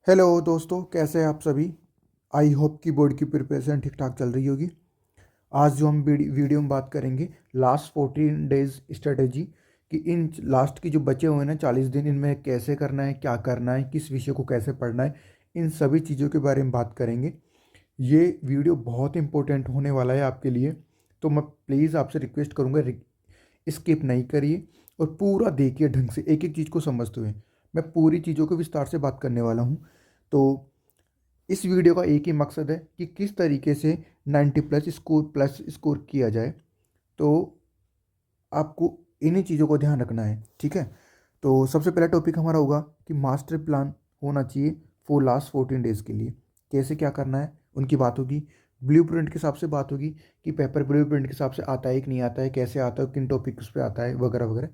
Hello दोस्तों, कैसे हैं आप सभी। आई होप कि बोर्ड की प्रिपरेशन ठीक ठाक चल रही होगी। आज जो हम वीडियो में बात करेंगे लास्ट 14 डेज स्ट्रेटेजी कि इन लास्ट की जो बचे हुए हैं ना 40 दिन, इनमें कैसे करना है, क्या करना है, किस विषय को कैसे पढ़ना है, इन सभी चीज़ों के बारे में बात करेंगे। ये वीडियो बहुत इंपॉर्टेंट होने वाला है आपके लिए, तो मैं प्लीज़ आपसे रिक्वेस्ट करूँगा स्किप नहीं करिए और पूरा देखिए ढंग से, एक एक चीज़ को समझते हुए। मैं पूरी चीज़ों को विस्तार से बात करने वाला हूँ। तो इस वीडियो का एक ही मकसद है कि किस तरीके से 90+ स्कोर किया जाए। तो आपको इन्हीं चीज़ों को ध्यान रखना है, ठीक है। तो सबसे पहला टॉपिक हमारा होगा कि मास्टर प्लान होना चाहिए फॉर लास्ट 14 डेज़ के लिए। कैसे क्या करना है उनकी बात होगी। ब्लूप्रिंट के हिसाब से बात होगी कि पेपर ब्लूप्रिंट के हिसाब से आता है कि नहीं आता है, कैसे आता है, किन टॉपिक्स पे आता है, वगैरह वगैरह।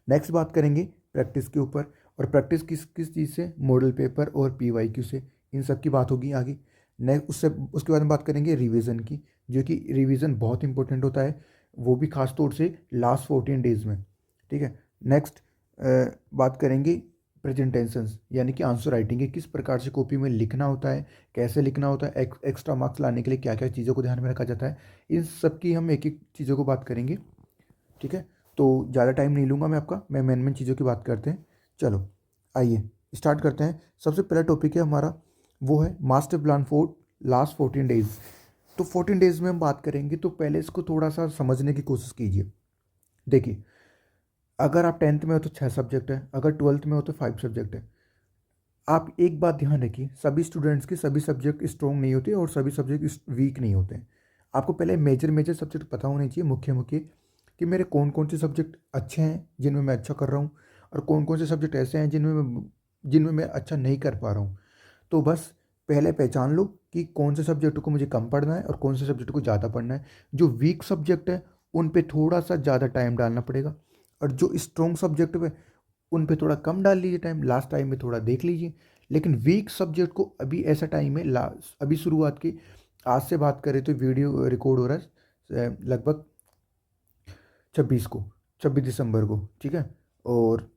नेक्स्ट बात करेंगे प्रैक्टिस के ऊपर, और प्रैक्टिस किस किस चीज़ से, मॉडल पेपर और PYQ से, इन सब की बात होगी आगे। नेक्स्ट उसके बाद में बात करेंगे रिवीजन की, जो कि रिवीजन बहुत इंपॉर्टेंट होता है, वो भी खास तौर से लास्ट 14 डेज़ में, ठीक है। नेक्स्ट बात करेंगे प्रेजेंटेशंस, यानी कि आंसर राइटिंग है, किस प्रकार से कॉपी में लिखना होता है, कैसे लिखना होता है, एक्स्ट्रा मार्क्स लाने के लिए क्या क्या चीज़ों को ध्यान में रखा जाता है। इन सब की हम एक एक चीज़ों को बात करेंगे, ठीक है। तो ज़्यादा टाइम नहीं लूँगा मैं आपका, मैं मेन मेन चीज़ों की बात करते हैं। चलो आइए स्टार्ट करते हैं। सबसे पहला टॉपिक है हमारा, वो है master plan for last 14 days. तो 14 डेज़ में हम बात करेंगे, तो पहले इसको थोड़ा सा समझने की कोशिश कीजिए। देखिए, अगर आप 10th में हो तो 6 सब्जेक्ट है, अगर 12th में हो तो 5 सब्जेक्ट है। आप एक बात ध्यान रखिए, सभी स्टूडेंट्स के सभी सब्जेक्ट स्ट्रॉन्ग नहीं होते और सभी सब्जेक्ट वीक नहीं होते हैं। आपको पहले मेजर मेजर सब्जेक्ट पता होने चाहिए, मुख्य मुख्य, कि मेरे कौन कौन से सब्जेक्ट अच्छे हैं जिनमें मैं अच्छा कर रहा हूँ, और कौन कौन से सब्जेक्ट ऐसे हैं जिनमें मैं अच्छा नहीं कर पा रहा हूँ। तो बस पहले पहचान लो कि कौन से सब्जेक्ट को मुझे कम पढ़ना है और कौन से सब्जेक्ट को ज़्यादा पढ़ना है। जो वीक सब्जेक्ट है उन पे थोड़ा सा ज़्यादा टाइम डालना पड़ेगा, और जो स्ट्रॉन्ग सब्जेक्ट पे उन पे थोड़ा कम डाल लीजिए टाइम, लास्ट टाइम में थोड़ा देख लीजिए। लेकिन वीक सब्जेक्ट को अभी ऐसा टाइम है, अभी शुरुआत की, आज से बात करें तो वीडियो रिकॉर्ड हो रहा है लगभग 26 दिसंबर को, ठीक है। और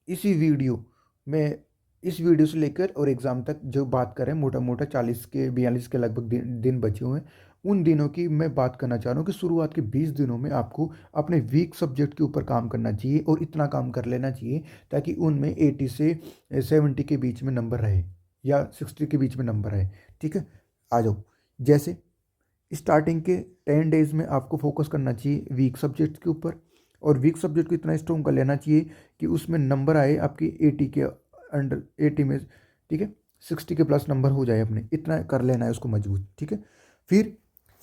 इसी वीडियो में, इस वीडियो से लेकर और एग्ज़ाम तक जो बात करें, मोटा मोटा 40 के 42 के लगभग दिन बचे हुए हैं, उन दिनों की मैं बात करना चाह रहा हूँ कि शुरुआत के 20 दिनों में आपको अपने वीक सब्जेक्ट के ऊपर काम करना चाहिए, और इतना काम कर लेना चाहिए ताकि उनमें 80 से 70 के बीच में नंबर रहे, या 60 के बीच में नंबर रहे, ठीक है। आ जाओ। जैसे स्टार्टिंग के 10 डेज़ में आपको फोकस करना चाहिए वीक सब्जेक्ट के ऊपर, और वीक सब्जेक्ट को इतना स्ट्रॉन्ग कर लेना चाहिए कि उसमें नंबर आए आपकी 80 के अंडर, 80 में, ठीक है, 60 के प्लस नंबर हो जाए अपने, इतना कर लेना है उसको मजबूत, ठीक है। फिर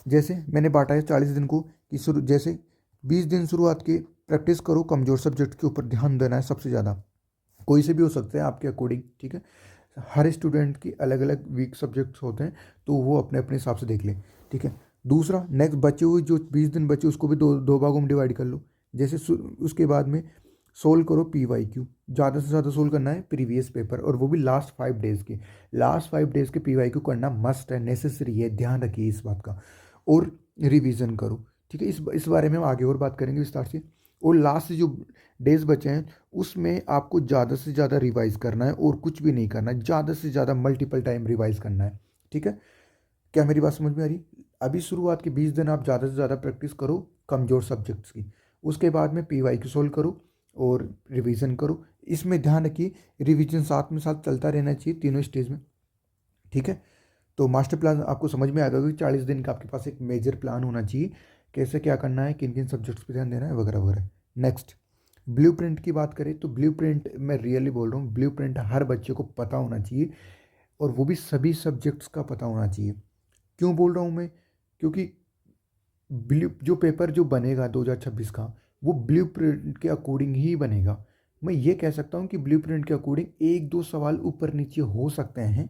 जैसे मैंने बांटा है 40 दिन को, कि शुरू जैसे 20 दिन शुरुआत के प्रैक्टिस करो, कमज़ोर सब्जेक्ट के ऊपर ध्यान देना है सबसे ज़्यादा। कोई से भी हो सकते हैं आपके अकॉर्डिंग, ठीक है। हर स्टूडेंट की अलग अलग वीक सब्जेक्ट्स होते हैं, तो वो अपने अपने हिसाब से देख लें, ठीक है। दूसरा, नेक्स्ट बचे हुए जो 20 दिन बचे उसको भी दो दो भागों में डिवाइड कर लो। जैसे उसके बाद में सोल्व करो PYQ, ज़्यादा से ज़्यादा सोल्व करना है प्रीवियस पेपर, और वो भी लास्ट 5 डेज़ के। लास्ट 5 डेज़ के PYQ करना मस्ट है, नेसेसरी है, ध्यान रखिए इस बात का। और रिवीजन करो, ठीक है। इस बारे में हम आगे और बात करेंगे विस्तार से। और लास्ट जो डेज बचे हैं उसमें आपको ज़्यादा से ज़्यादा रिवाइज करना है, और कुछ भी नहीं करना है, ज़्यादा से ज़्यादा मल्टीपल टाइम रिवाइज करना है, ठीक है। क्या मेरी बात समझ में आ रही। अभी शुरुआत के 20 दिन आप ज़्यादा से ज़्यादा प्रैक्टिस करो कमज़ोर सब्जेक्ट्स की, उसके बाद में PYQ सोल्व करो और रिवीजन करो। इसमें ध्यान रखिए रिवीजन साथ में साथ चलता रहना चाहिए तीनों स्टेज में, ठीक है। तो मास्टर प्लान आपको समझ में आ गया कि 40 दिन का आपके पास एक मेजर प्लान होना चाहिए, कैसे क्या करना है, किन किन सब्जेक्ट्स पे ध्यान देना है, वगैरह वगैरह। नेक्स्ट, ब्लूप्रिंट की बात करें तो ब्लूप्रिंट, मैं रियली बोल रहा हूँ, ब्लूप्रिंट हर बच्चे को पता होना चाहिए, और वो भी सभी सब्जेक्ट्स का पता होना चाहिए। क्यों बोल रहा हूँ मैं, क्योंकि ब्लू जो पेपर जो बनेगा 2026 का, वो ब्लूप्रिंट के अकॉर्डिंग ही बनेगा। मैं ये कह सकता हूँ कि ब्लूप्रिंट के अकॉर्डिंग एक दो सवाल ऊपर नीचे हो सकते हैं,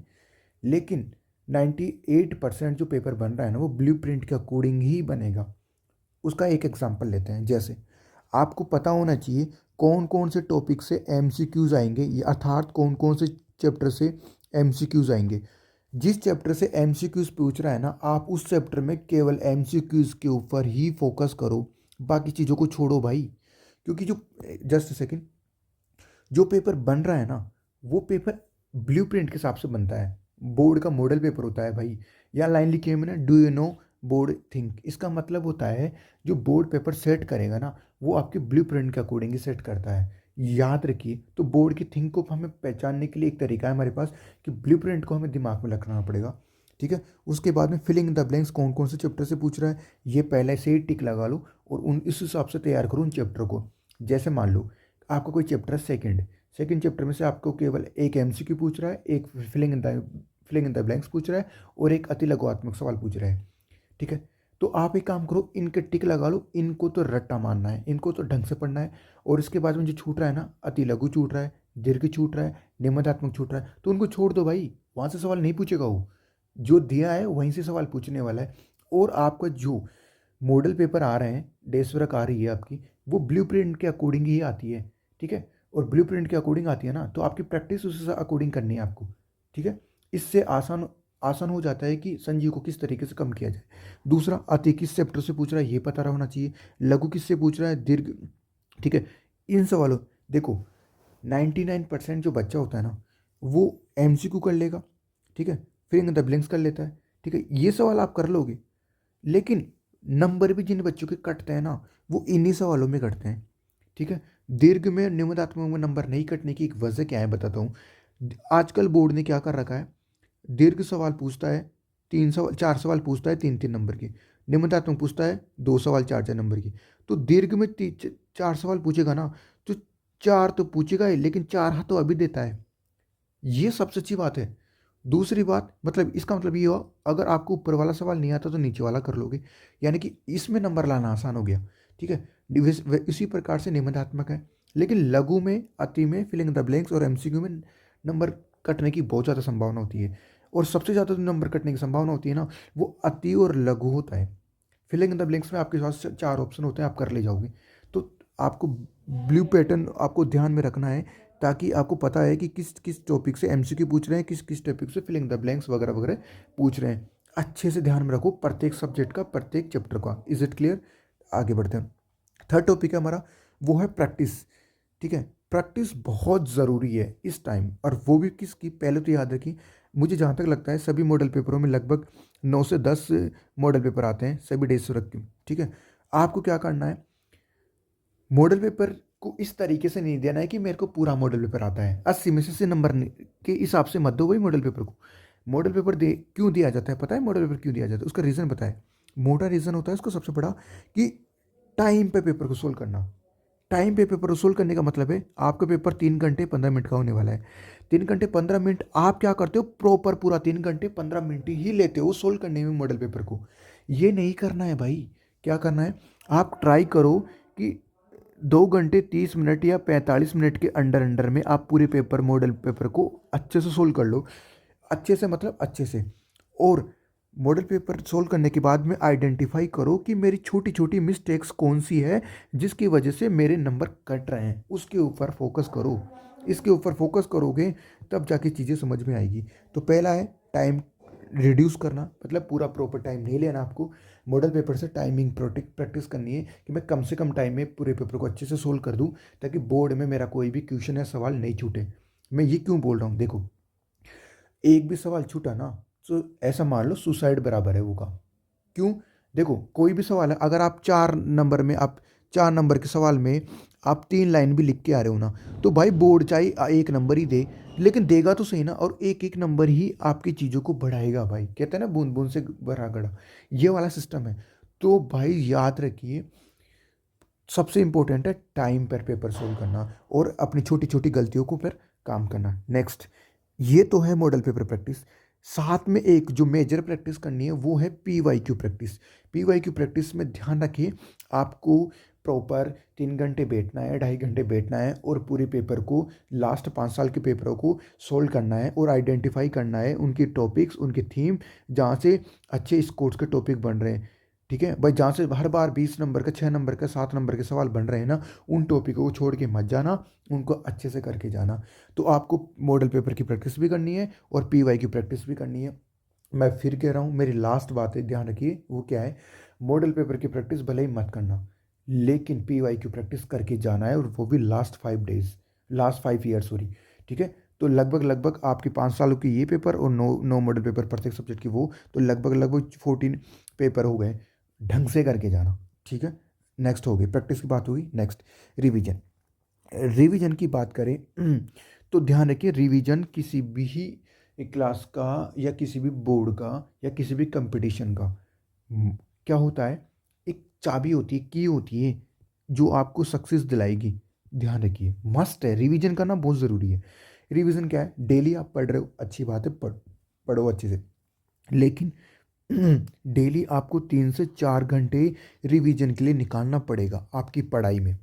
लेकिन 98% जो पेपर बन रहा है ना, वो ब्लूप्रिंट के अकॉर्डिंग ही बनेगा। उसका एक एग्जांपल लेते हैं। जैसे आपको पता होना चाहिए कौन कौन से टॉपिक से MCQs आएंगे, अर्थात कौन कौन से चैप्टर से MCQs आएंगे। जिस चैप्टर से MCQs पूछ रहा है ना, आप उस चैप्टर में केवल MCQs के ऊपर ही फोकस करो, बाकी चीज़ों को छोड़ो भाई। क्योंकि जो, जस्ट सेकेंड, जो पेपर बन रहा है ना, वो पेपर ब्लूप्रिंट के हिसाब से बनता है। बोर्ड का मॉडल पेपर होता है भाई। यहाँ लाइन लिखी है मैंने, do you know board think. इसका मतलब होता है जो बोर्ड पेपर सेट करेगा ना, वो आपके ब्लूप्रिंट के अकॉर्डिंग ही सेट करता है। याद रखिए, तो बोर्ड की थिंक को हमें पहचानने के लिए एक तरीका है हमारे पास कि ब्लूप्रिंट को हमें दिमाग में रखना पड़ेगा। ठीक है, उसके बाद में फिलिंग द ब्लैंक्स, कौन कौन से चैप्टर से पूछ रहा है ये पहले से ही टिक लगा लो और उन इस हिसाब से तैयार करो उन चैप्टर को। जैसे मान लो आपका कोई चैप्टर है सेकंड, सेकंड चैप्टर में से आपको केवल एक एमसीक्यू पूछ रहा है, एक फिलिंग इन द ब्लैंक्स पूछ रहा है और एक अति लघुआत्मक सवाल पूछ रहा है। ठीक है, तो आप एक काम करो, इनके टिक लगा लो, इनको तो रट्टा मारना है, इनको तो ढंग से पढ़ना है। और इसके बाद में जो छूट रहा है ना, अति लघु छूट रहा है, दीर्घ छूट रहा है, निबंधात्मक छूट रहा है, तो उनको छोड़ दो भाई, वहाँ से सवाल नहीं पूछेगा वो। जो दिया है वहीं से सवाल पूछने वाला है। और आपका जो मॉडल पेपर आ रहे हैं, डेस्क वर्क आ रही है आपकी, वो ब्लूप्रिंट के अकॉर्डिंग ही आती है। ठीक है, और ब्लूप्रिंट के अकॉर्डिंग आती है ना, तो आपकी प्रैक्टिस उस अकॉर्डिंग करनी है आपको। ठीक है, इससे आसान आसान हो जाता है कि संजीव को किस तरीके से कम किया जाए। दूसरा, अति किस चैप्टर से पूछ रहा है ये पता होना चाहिए, लघु किससे पूछ रहा है, दीर्घ। ठीक है, इन सवालों, देखो 99% जो बच्चा होता है ना, वो एमसीक्यू कर लेगा। ठीक है, फिर इन द ब्लैंक्स कर लेता है। ठीक है, ये सवाल आप कर लोगे, लेकिन नंबर भी जिन बच्चों के कटते हैं ना, वो इन्हीं सवालों में कटते हैं। ठीक है, दीर्घ में निबंधात्मक में नंबर नहीं कटने की एक वजह क्या है बताता हूँ। आजकल बोर्ड ने क्या कर रखा है, दीर्घ सवाल पूछता है, 3 सवाल 4 सवाल पूछता है 3 3 नंबर की, निबंधात्मक पूछता है 2 सवाल 4 4 नंबर की। तो दीर्घ में 4 सवाल पूछेगा ना, तो 4 तो पूछेगा ही, लेकिन 4 तो अभी देता है। ये सबसे अच्छी बात है। दूसरी बात, मतलब इसका मतलब ये हुआ, अगर आपको ऊपर वाला सवाल नहीं आता तो नीचे वाला कर लोगे, यानी कि इसमें नंबर लाना आसान हो गया। ठीक है, इसी प्रकार से निबंधात्मक है। लेकिन लघु में, अति में, फिलिंग द ब्लैंक्स और एमसीक्यू में नंबर कटने की बहुत ज़्यादा संभावना होती है। और सबसे ज़्यादा जो नंबर कटने की संभावना होती है ना, वो अति और लघु होता है। फिलिंग इन द ब्लैंक्स में आपके पास 4 ऑप्शन होते हैं, आप कर ले जाओगे। तो आपको ब्लू पैटर्न आपको ध्यान में रखना है, ताकि आपको पता है कि किस किस टॉपिक से एमसीक्यू पूछ रहे हैं, किस किस टॉपिक से फिलिंग द ब्लैंक्स वगैरह वगैरह पूछ रहे हैं। अच्छे से ध्यान में रखो प्रत्येक सब्जेक्ट का, प्रत्येक चैप्टर का। Is it clear? आगे बढ़ते हैं। थर्ड टॉपिक है हमारा, वो है प्रैक्टिस। ठीक है, प्रैक्टिस बहुत ज़रूरी है इस टाइम, और वो भी किसकी, पहले तो याद रखिए, मुझे जहाँ तक लगता है सभी मॉडल पेपरों में लगभग 9 से 10 मॉडल पेपर आते हैं, सभी डेज से रख के। ठीक है, आपको क्या करना है, मॉडल पेपर को इस तरीके से नहीं देना है कि मेरे को पूरा मॉडल पेपर आता है, 80 में से नंबर के हिसाब से मत दो भाई मॉडल पेपर को। मॉडल पेपर दे क्यों दिया जाता है, पता है मॉडल पेपर क्यों दिया जाता है? उसका रीज़न पता है? मोटा रीज़न होता है उसका सबसे बड़ा, कि टाइम पे पेपर को सोल्व करना। टाइम पे पेपर सोल्व करने का मतलब है, आपका पेपर 3 घंटे 15 मिनट का होने वाला है। 3 घंटे 15 मिनट आप क्या करते हो, प्रॉपर पूरा 3 घंटे 15 मिनट ही लेते हो सोल्व करने में मॉडल पेपर को। ये नहीं करना है भाई। क्या करना है, आप ट्राई करो कि 2 घंटे 30 मिनट या 45 मिनट के अंडर अंडर में आप पूरे पेपर, मॉडल पेपर को अच्छे से सोल्व कर लो। अच्छे से मतलब अच्छे से। और मॉडल पेपर सोल्व करने के बाद में आइडेंटिफाई करो कि मेरी छोटी छोटी मिस्टेक्स कौन सी है जिसकी वजह से मेरे नंबर कट रहे हैं, उसके ऊपर फोकस करो। इसके ऊपर फोकस करोगे तब जाके चीज़ें समझ में आएगी। तो पहला है टाइम रिड्यूस करना, मतलब पूरा प्रॉपर टाइम नहीं लेना आपको। मॉडल पेपर से टाइमिंग प्रैक्टिस करनी है कि मैं कम से कम टाइम में पूरे पेपर को अच्छे से सोल्व कर दूं, ताकि बोर्ड में मेरा कोई भी क्वेश्चन या सवाल नहीं छूटे। मैं ये क्यों बोल रहा हूँ, देखो एक भी सवाल छूटा ना, तो ऐसा मान लो सुसाइड बराबर है वो का। क्यों? देखो कोई भी सवाल है, अगर आप 4 नंबर में, आप 4 नंबर के सवाल में आप 3 लाइन भी लिख के आ रहे हो ना, तो भाई बोर्ड चाहे 1 नंबर ही दे, लेकिन देगा तो सही ना, और एक एक नंबर ही आपकी चीज़ों को बढ़ाएगा भाई। कहते हैं ना, बूंद बूंद से भरा घड़ा, ये वाला सिस्टम है। तो भाई याद रखिए, सबसे इंपॉर्टेंट है टाइम पर पेपर सोल्व करना और अपनी छोटी छोटी गलतियों को पर काम करना। नेक्स्ट, ये तो है मॉडल पेपर प्रैक्टिस। साथ में एक जो मेजर प्रैक्टिस करनी है वो है पीवाईक्यू प्रैक्टिस। पीवाईक्यू प्रैक्टिस में ध्यान रखिए, आपको प्रॉपर 3 घंटे बैठना है, 2.5 घंटे बैठना है, और पूरे पेपर को, लास्ट 5 साल के पेपरों को सोल्व करना है और आइडेंटिफाई करना है उनकी टॉपिक्स, उनकी थीम, जहाँ से अच्छे स्कोर्स के टॉपिक बन रहे हैं। ठीक है भाई, जहाँ से हर बार 20 नंबर का, 6 नंबर का, 7 नंबर के सवाल बन रहे हैं ना, उन टॉपिकों को छोड़ के मत जाना, उनको अच्छे से करके जाना। तो आपको मॉडल पेपर की प्रैक्टिस भी करनी है और पीवाई की प्रैक्टिस भी करनी है। मैं फिर कह रहा हूँ, मेरी लास्ट बात है, ध्यान रखिए, वो क्या है, मॉडल पेपर की प्रैक्टिस भले ही मत करना, लेकिन पीवाई की प्रैक्टिस करके जाना है, और वो भी last 5 days, last 5 year sorry. ठीक है, तो लगभग लगभग आपके 5 सालों के ये पेपर और 9 मॉडल पेपर प्रत्येक सब्जेक्ट की, वो तो लगभग लगभग 14 पेपर हो गए। ढंग से करके जाना, ठीक है। नेक्स्ट हो गई प्रैक्टिस की बात, होगी नेक्स्ट रिवीजन। रिवीजन की बात करें तो ध्यान रखिए, रिवीजन किसी भी क्लास का या किसी भी बोर्ड का या किसी भी कंपटीशन का क्या होता है, एक चाबी होती है, की होती है जो आपको सक्सेस दिलाएगी। ध्यान रखिए, मस्ट है, रिवीजन करना बहुत ज़रूरी है। रिवीजन क्या है, डेली आप पढ़ रहे हो, अच्छी बात है, पढ़ो अच्छे से, लेकिन डेली आपको 3 से 4 घंटे रिवीजन के लिए निकालना पड़ेगा आपकी पढ़ाई में।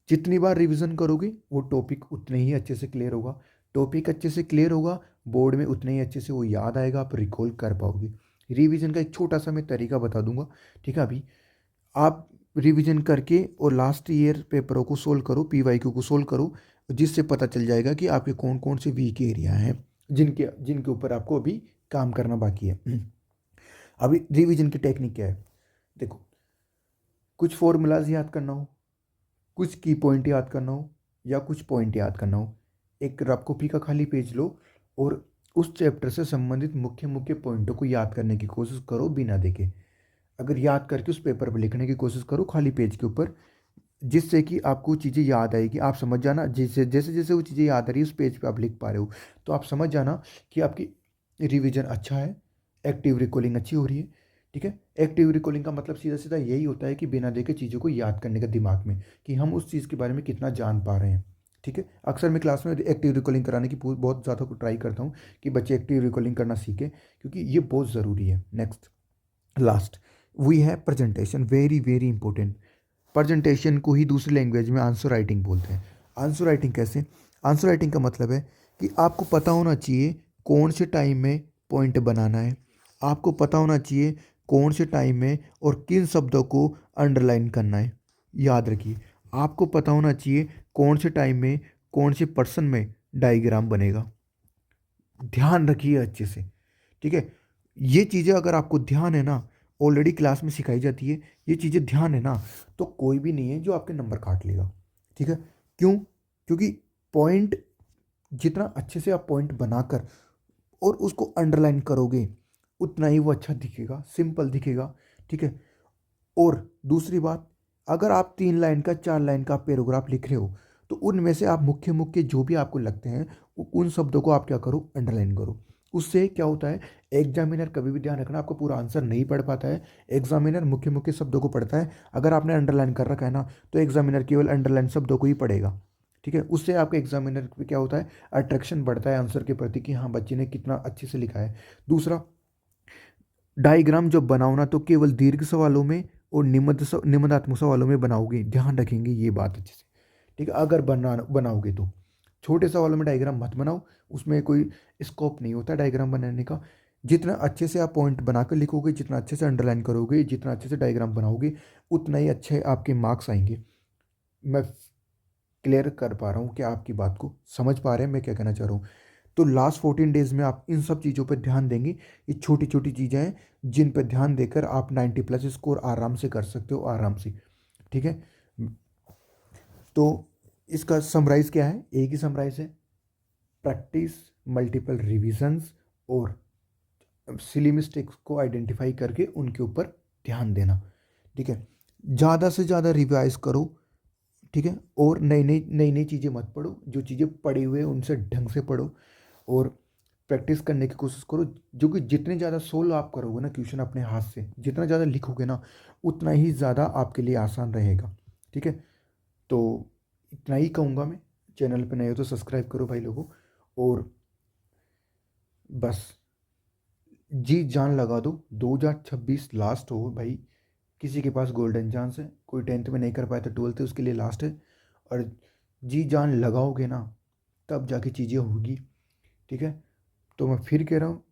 जितनी बार रिवीजन करोगे वो टॉपिक उतने ही अच्छे से क्लियर होगा, टॉपिक अच्छे से क्लियर होगा, बोर्ड में उतने ही अच्छे से वो याद आएगा, आप रिकॉल कर पाओगे। रिवीजन का एक छोटा सा मैं तरीका बता दूंगा, ठीक है। अभी आप रिवीजन करके और लास्ट ईयर पेपरों को सोल्व करो, पीवाईक्यू को सोल्व करो, जिससे पता चल जाएगा कि आपके कौन कौन से वीक एरिया हैं जिनके जिनके ऊपर आपको अभी काम करना बाकी है। अभी रिवीजन की टेक्निक क्या है, देखो, कुछ फॉर्मूलाज याद करना हो, कुछ की पॉइंट याद करना हो, या कुछ पॉइंट याद करना हो, एक रफ कॉपी का खाली पेज लो और उस चैप्टर से संबंधित मुख्य मुख्य पॉइंटों को याद करने की कोशिश करो बिना देखे। अगर याद करके उस पेपर पर लिखने की कोशिश करो खाली पेज के ऊपर, जिससे कि आपको चीज़ें याद आएगी, आप समझ जाना, जैसे जैसे जैसे वो चीज़ें याद आ रही है उस पेज पे आप लिख पा रहे हो, तो आप समझ जाना कि आपकी रिवीजन अच्छा है, एक्टिव रिकॉलिंग अच्छी हो रही है, ठीक है। एक्टिव रिकॉलिंग का मतलब सीधा सीधा यही होता है कि बिना देखे चीज़ों को याद करने का दिमाग में, कि हम उस चीज़ के बारे में कितना जान पा रहे हैं, ठीक है। अक्सर मैं क्लास में एक्टिव रिकॉलिंग कराने की बहुत ज़्यादा ट्राई करता हूँ कि बच्चे एक्टिव रिकॉलिंग करना सीखें, क्योंकि ये बहुत ज़रूरी है। नेक्स्ट लास्ट वी है presentation, very very important. Presentation को ही दूसरी लैंग्वेज में आंसर राइटिंग बोलते हैं। आंसर राइटिंग कैसे, आंसर राइटिंग का मतलब है कि आपको पता होना चाहिए कौन से टाइम में पॉइंट बनाना है, आपको पता होना चाहिए कौन से टाइम में और किन शब्दों को अंडरलाइन करना है। याद रखिए, आपको पता होना चाहिए कौन से टाइम में कौन से पर्सन में डायग्राम बनेगा। ध्यान रखिए अच्छे से, ठीक है। ये चीज़ें अगर आपको ध्यान है ना, ऑलरेडी क्लास में सिखाई जाती है, ये चीज़ें ध्यान है ना, तो कोई भी नहीं है जो आपके नंबर काट लेगा, ठीक है। क्यों, क्योंकि पॉइंट, जितना अच्छे से आप पॉइंट बनाकर और उसको अंडरलाइन करोगे उतना ही वो अच्छा दिखेगा, सिंपल दिखेगा, ठीक है। और दूसरी बात, अगर आप 3 लाइन का 4 लाइन का पैराग्राफ लिख रहे हो, तो उनमें से आप मुख्य मुख्य जो भी आपको लगते हैं उन शब्दों को आप क्या करो, अंडरलाइन करो। उससे क्या होता है, एग्जामिनर, कभी भी ध्यान रखना, आपको पूरा आंसर नहीं पढ़ पाता है, एग्जामिनर मुख्य मुख्य शब्दों को पढ़ता है। अगर आपने अंडरलाइन कर रखा है ना, तो एग्जामिनर केवल अंडरलाइन शब्दों को ही पढ़ेगा, ठीक है। उससे आपके एग्जामिनर पे क्या होता है, अट्रैक्शन बढ़ता है आंसर के प्रति, कि हाँ बच्चे ने कितना अच्छे से लिखा है। दूसरा, डायग्राम जब बनाओ ना, तो केवल दीर्घ सवालों में और निबंधात्मक सवालों में बनाओगे, ध्यान रखेंगे ये बात अच्छे से, ठीक है। अगर बनाओगे तो छोटे सवालों में डायग्राम मत बनाओ, उसमें कोई स्कोप नहीं होता डायग्राम बनाने का। जितना अच्छे से आप पॉइंट बनाकर लिखोगे, जितना अच्छे से अंडरलाइन करोगे, जितना अच्छे से डायग्राम बनाओगे, उतना ही अच्छे आपके मार्क्स आएंगे। मैं क्लियर कर पा रहा हूँ कि आपकी बात को समझ पा रहे हैं मैं क्या कहना चाह रहा हूँ। तो लास्ट 14 डेज में आप इन सब चीज़ों पर ध्यान देंगे। ये छोटी छोटी चीज़ें हैं जिन पर ध्यान देकर आप 90+ स्कोर आराम से कर सकते हो, आराम से, ठीक है। तो इसका समराइज़ क्या है, एक ही समराइज़ है, प्रैक्टिस, मल्टीपल रिविजन्स और सिली मिस्टेक्स को आइडेंटिफाई करके उनके ऊपर ध्यान देना, ठीक है। ज़्यादा से ज़्यादा रिवाइज करो, ठीक है। और नई नई चीज़ें मत पढ़ो, जो चीज़ें पढ़ी हुई है उनसे ढंग से पढ़ो और प्रैक्टिस करने की कोशिश करो। जो कि जितने ज़्यादा सोल्व आप करोगे ना क्वेश्चन अपने हाथ से, जितना ज़्यादा लिखोगे ना, उतना ही ज़्यादा आपके लिए आसान रहेगा, ठीक है। तो इतना ही कहूँगा मैं। चैनल पे नए हो तो सब्सक्राइब करो भाई लोगों, और बस जी जान लगा दो, 2026 लास्ट हो भाई। किसी के पास गोल्डन चांस है, कोई 10th में नहीं कर पाया तो 12th उसके लिए लास्ट है, और जी जान लगाओगे ना तब जाके चीज़ें होगी, ठीक है। तो मैं फिर कह रहा हूँ,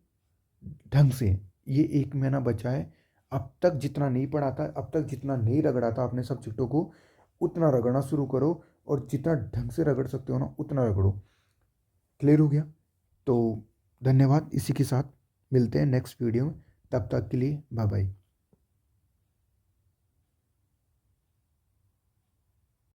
ढंग से, ये 1 महीना बचा है, अब तक जितना नहीं पढ़ा था, अब तक जितना नहीं रगड़ा था अपने सब्जेक्टों को, उतना रगड़ना शुरू करो, और जितना ढंग से रगड़ सकते हो ना उतना रगड़ो। क्लियर हो गया? तो धन्यवाद, इसी के साथ मिलते हैं नेक्स्ट वीडियो में, तब तक के लिए बाय बाय।